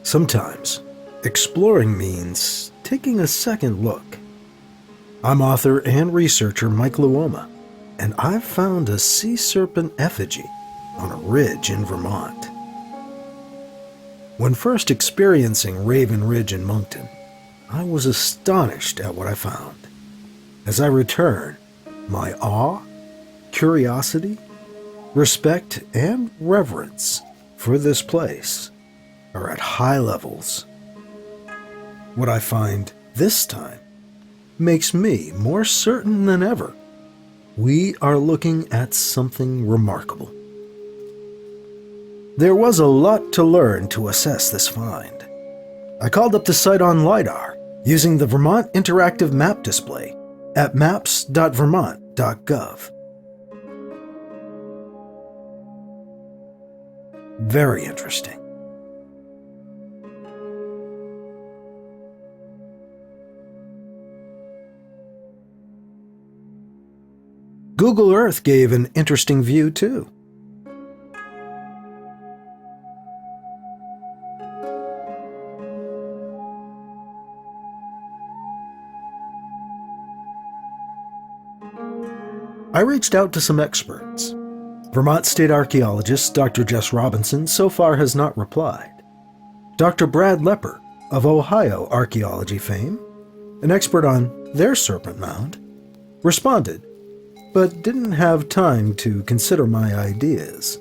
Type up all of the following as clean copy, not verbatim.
Sometimes, exploring means taking a second look. I'm author and researcher Mike Luoma, and I've found a sea serpent effigy on a ridge in Vermont. When first experiencing Raven Ridge in Monkton, I was astonished at what I found. As I return, my awe, curiosity, respect, and reverence for this place are at high levels. What I find this time makes me more certain than ever we are looking at something remarkable. There was a lot to learn to assess this find. I called up the site on LIDAR using the Vermont Interactive Map display at Maps.Vermont.Gov. Very interesting. Google Earth gave an interesting view too. I reached out to some experts. Vermont State archaeologist Dr. Jess Robinson so far has not replied. Dr. Brad Lepper of Ohio archaeology fame, an expert on their serpent mound, responded, but didn't have time to consider my ideas,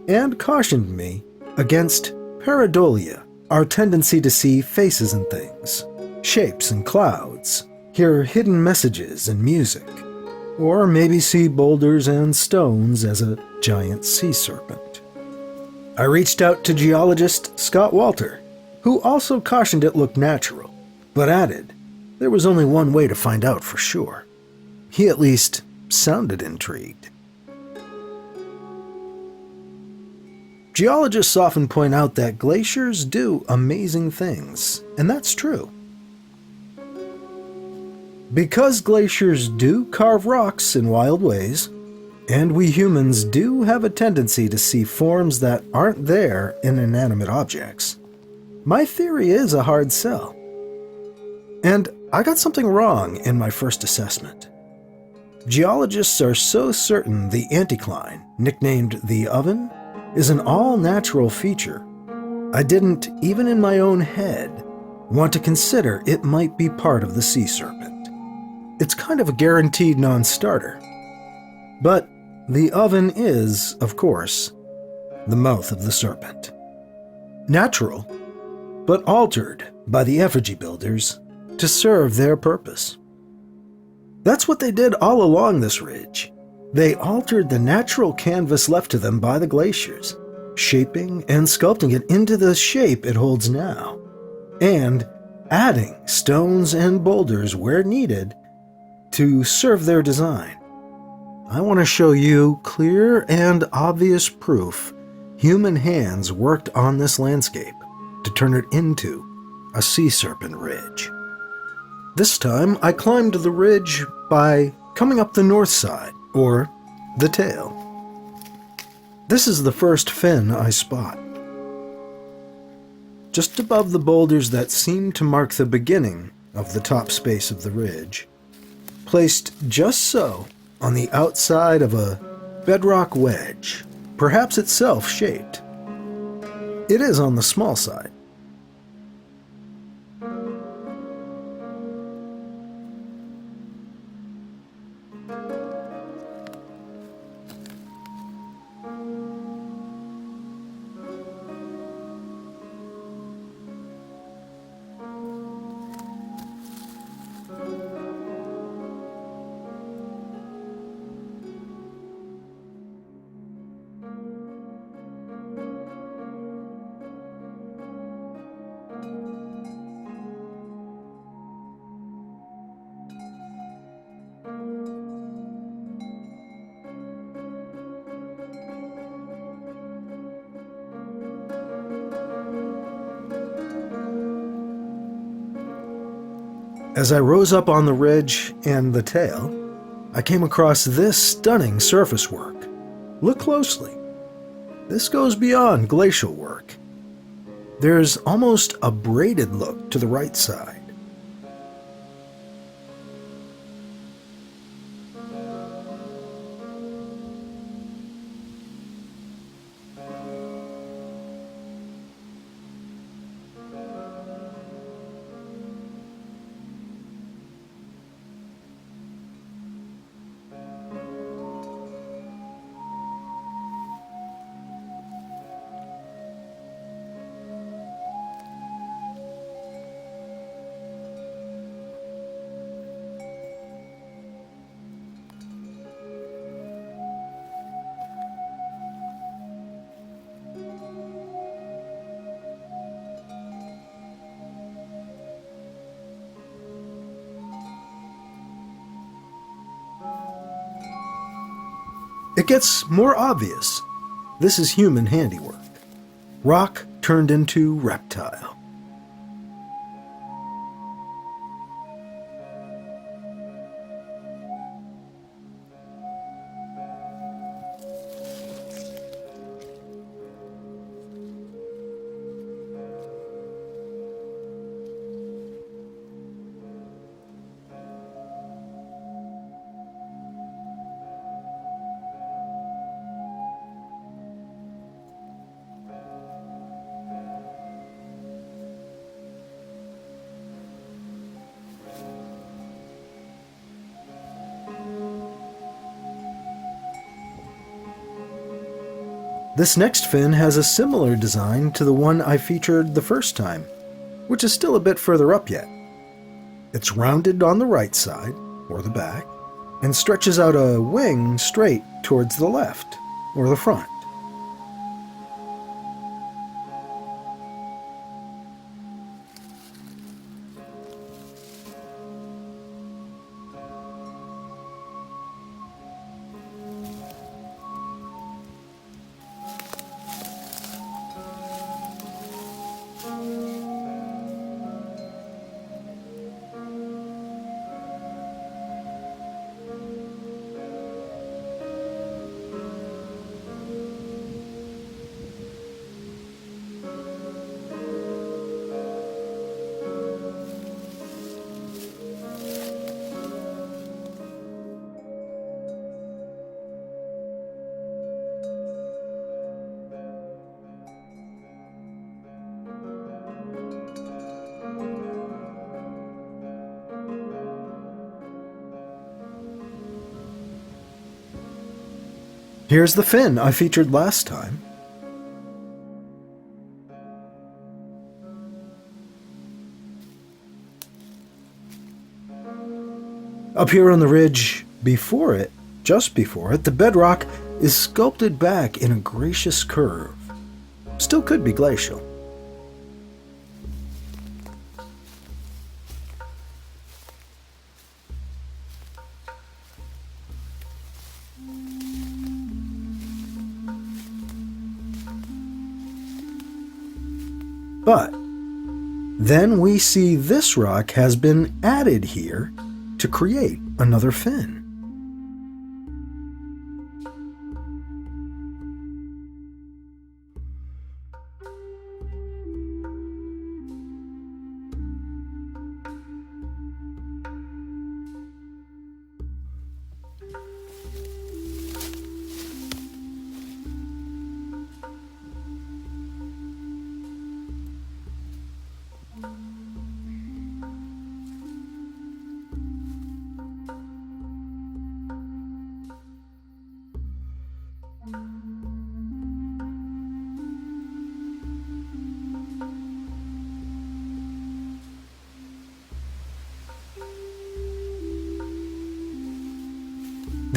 and cautioned me against pareidolia, our tendency to see faces and things, shapes and clouds, hear hidden messages and music, or maybe see boulders and stones as a giant sea serpent. I reached out to geologist Scott Walter, who also cautioned it looked natural, but added there was only one way to find out for sure. He at least sounded intrigued. Geologists often point out that glaciers do amazing things, and that's true. Because glaciers do carve rocks in wild ways, and we humans do have a tendency to see forms that aren't there in inanimate objects, my theory is a hard sell. And I got something wrong in my first assessment. Geologists are so certain the anticline, nicknamed the oven, is an all-natural feature, I didn't, even in my own head, want to consider it might be part of the sea serpent. It's kind of a guaranteed non-starter. But the oven is, of course, the mouth of the serpent. Natural, but altered by the effigy builders to serve their purpose. That's what they did all along this ridge. They altered the natural canvas left to them by the glaciers, shaping and sculpting it into the shape it holds now, and adding stones and boulders where needed to serve their design. I want to show you clear and obvious proof human hands worked on this landscape to turn it into a sea serpent ridge. This time I climbed the ridge by coming up the north side, or the tail. This is the first fin I spot. Just above the boulders that seem to mark the beginning of the top space of the ridge, placed just so on the outside of a bedrock wedge, perhaps itself shaped. It is on the small side. As I rose up on the ridge and the tail, I came across this stunning surface work. Look closely. This goes beyond glacial work. There's almost a braided look to the right side. It gets more obvious. This is human handiwork. Rock turned into reptile. This next fin has a similar design to the one I featured the first time, which is still a bit further up yet. It's rounded on the right side, or the back, and stretches out a wing straight towards the left, or the front. Here's the fin I featured last time. Up here on the ridge before it, just before it, the bedrock is sculpted back in a gracious curve. Still could be glacial. But then we see this rock has been added here to create another fin.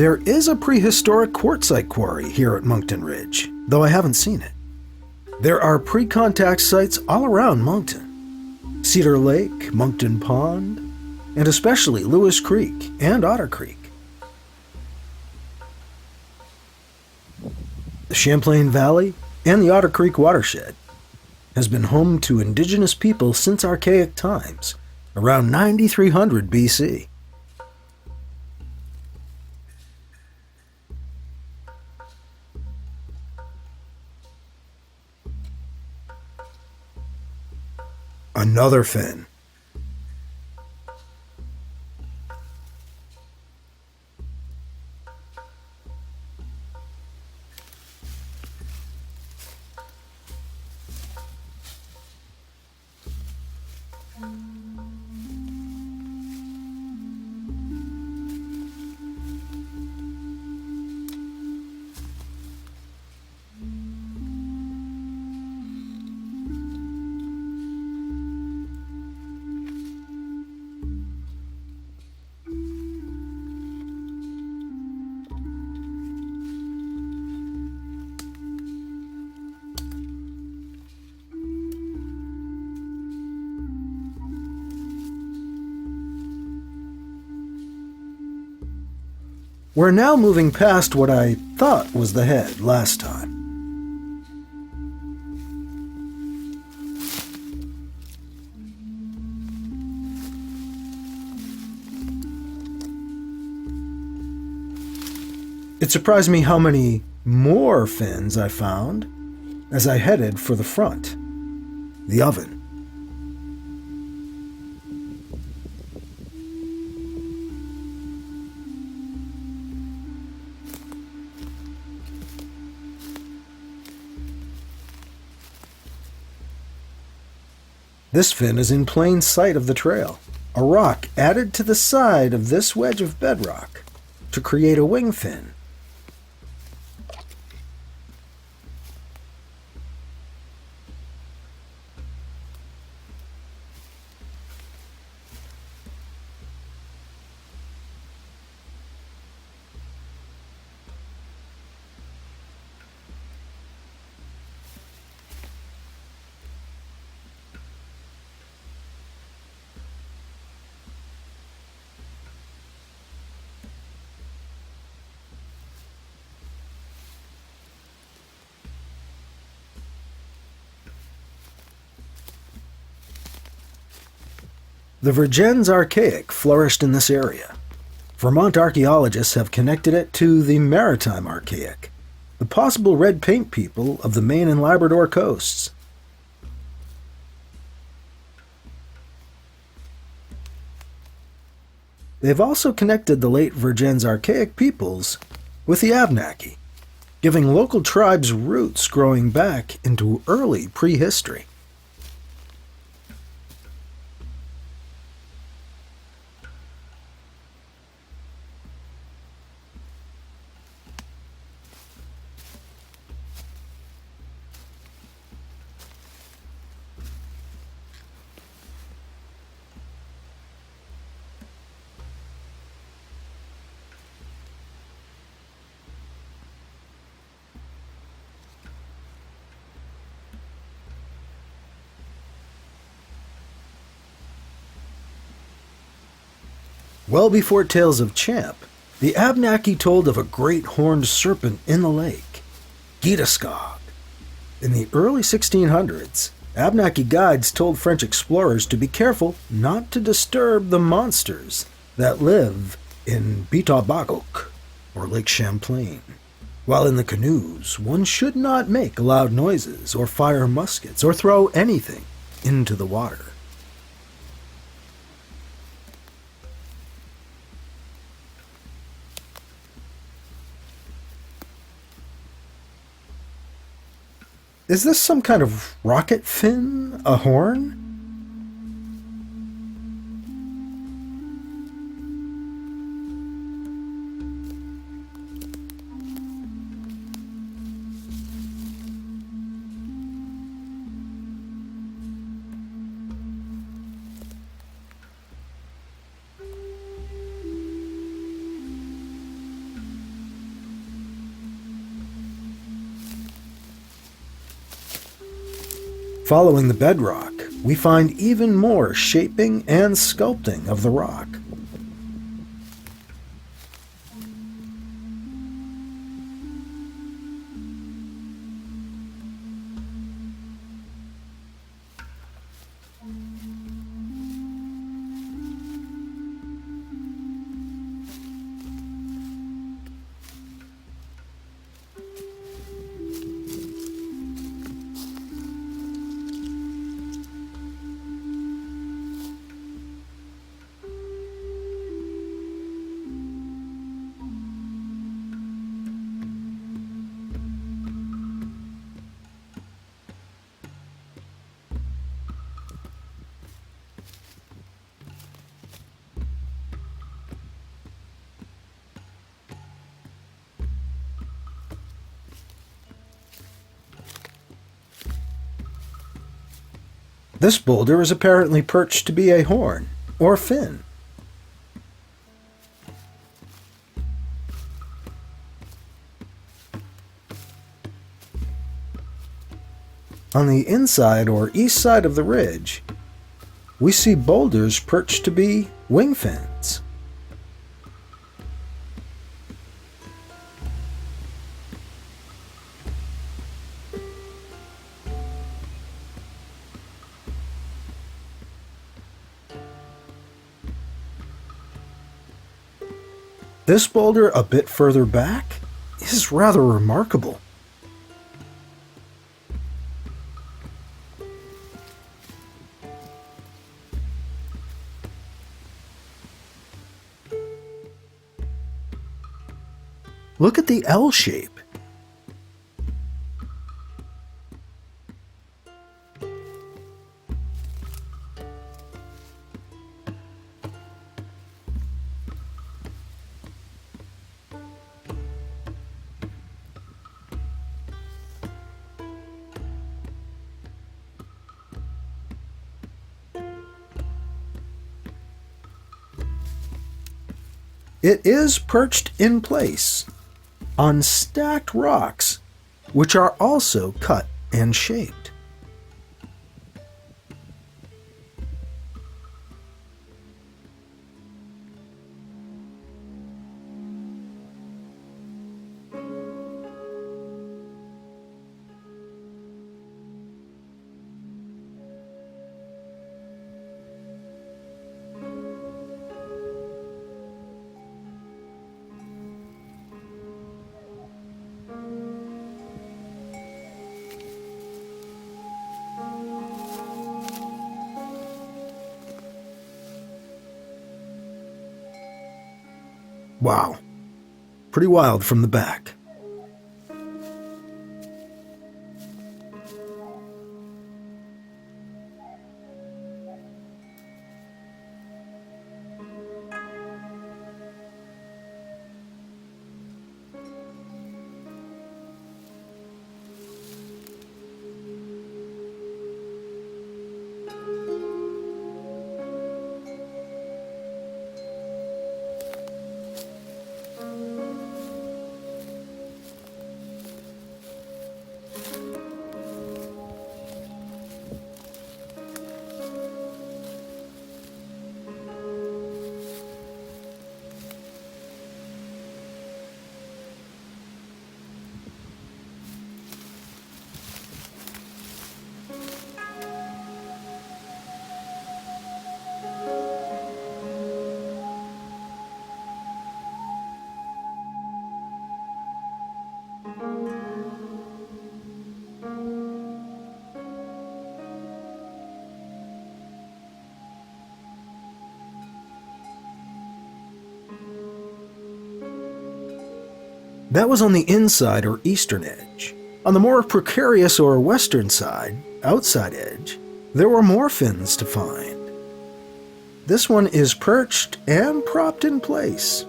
There is a prehistoric quartzite quarry here at Monkton Ridge, though I haven't seen it. There are pre-contact sites all around Monkton. Cedar Lake, Monkton Pond, and especially Lewis Creek and Otter Creek. The Champlain Valley and the Otter Creek watershed has been home to indigenous people since archaic times, around 9300 BC. Another fin. We're now moving past what I thought was the head last time. It surprised me how many more fins I found as I headed for the front, the oven. This fin is in plain sight of the trail, a rock added to the side of this wedge of bedrock to create a wing fin. The Vergennes archaic flourished in this area. Vermont archaeologists have connected it to the maritime archaic, the possible red paint people of the Maine and Labrador coasts. They've also connected the late Vergennes archaic peoples with the Abenaki, giving local tribes roots growing back into early prehistory. Well before tales of Champ, the Abenaki told of a great horned serpent in the lake, Gidaskog. In the early 1600s, Abenaki guides told French explorers to be careful not to disturb the monsters that live in Bitabagok, or Lake Champlain. While in the canoes, one should not make loud noises or fire muskets or throw anything into the water. Is this some kind of rocket fin? A horn? Following the bedrock, we find even more shaping and sculpting of the rock. This boulder is apparently perched to be a horn or fin. On the inside or east side of the ridge, we see boulders perched to be wing fins. This boulder a bit further back is rather remarkable. Look at the L shape. It is perched in place on stacked rocks, which are also cut and shaped. Wow, pretty wild from the back. That was on the inside or eastern edge. On the more precarious or western side, outside edge, there were more fins to find. This one is perched and propped in place.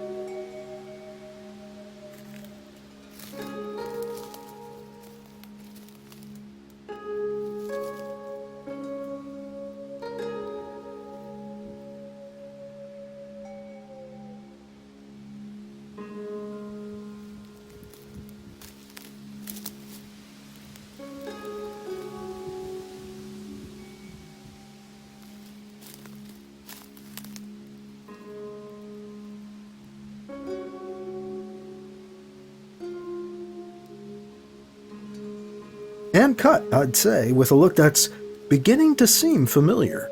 And cut, I'd say, with a look that's beginning to seem familiar.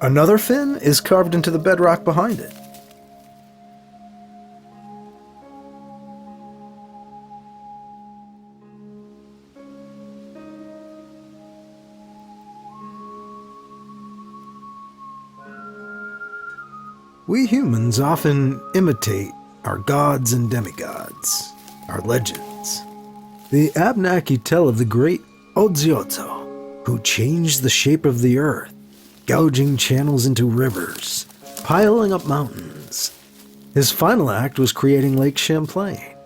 Another fin is carved into the bedrock behind it. We humans often imitate our gods and demigods, our legends. The Abenaki tell of the great Odziotso, who changed the shape of the earth, gouging channels into rivers, piling up mountains. His final act was creating Lake Champlain,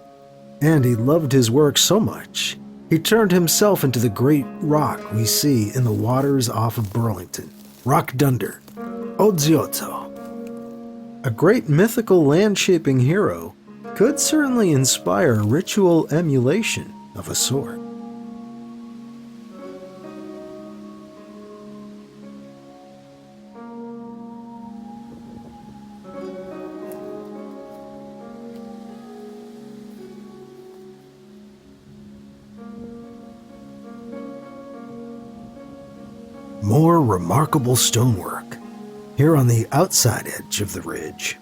and he loved his work so much, he turned himself into the great rock we see in the waters off of Burlington, Rock Dunder, Odziotso. A great mythical land-shaping hero could certainly inspire ritual emulation of a sort. More remarkable stonework here on the outside edge of the ridge.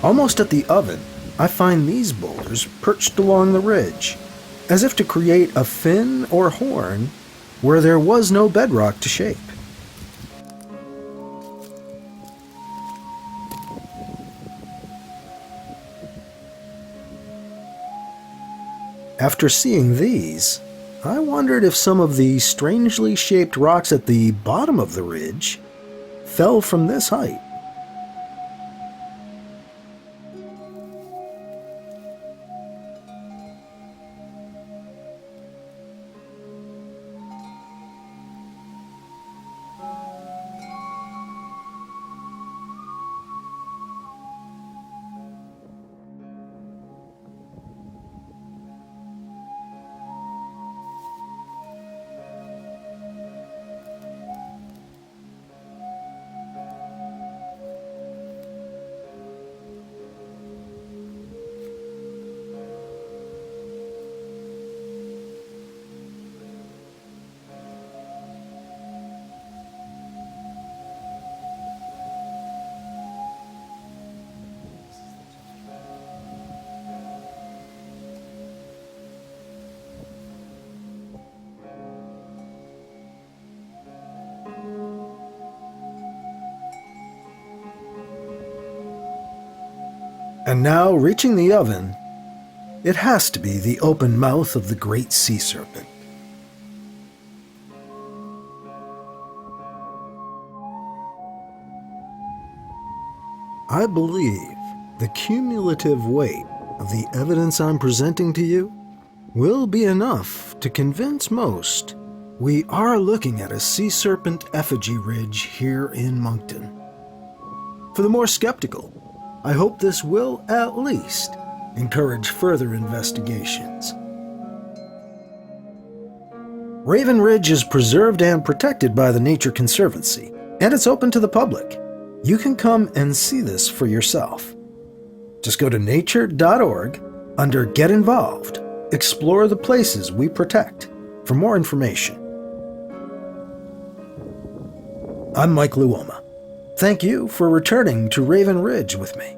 Almost at the oven, I find these boulders perched along the ridge, as if to create a fin or horn where there was no bedrock to shape. After seeing these, I wondered if some of the strangely shaped rocks at the bottom of the ridge fell from this height. And now, reaching the oven, it has to be the open mouth of the great sea serpent. I believe the cumulative weight of the evidence I'm presenting to you will be enough to convince most we are looking at a Sea Serpent Effigy Ridge here in Monkton. For the more skeptical, I hope this will at least encourage further investigations. Raven Ridge is preserved and protected by the Nature Conservancy, and it's open to the public. You can come and see this for yourself. Just go to nature.org under Get Involved. Explore the places we protect for more information. I'm Mike Luoma. Thank you for returning to Raven Ridge with me.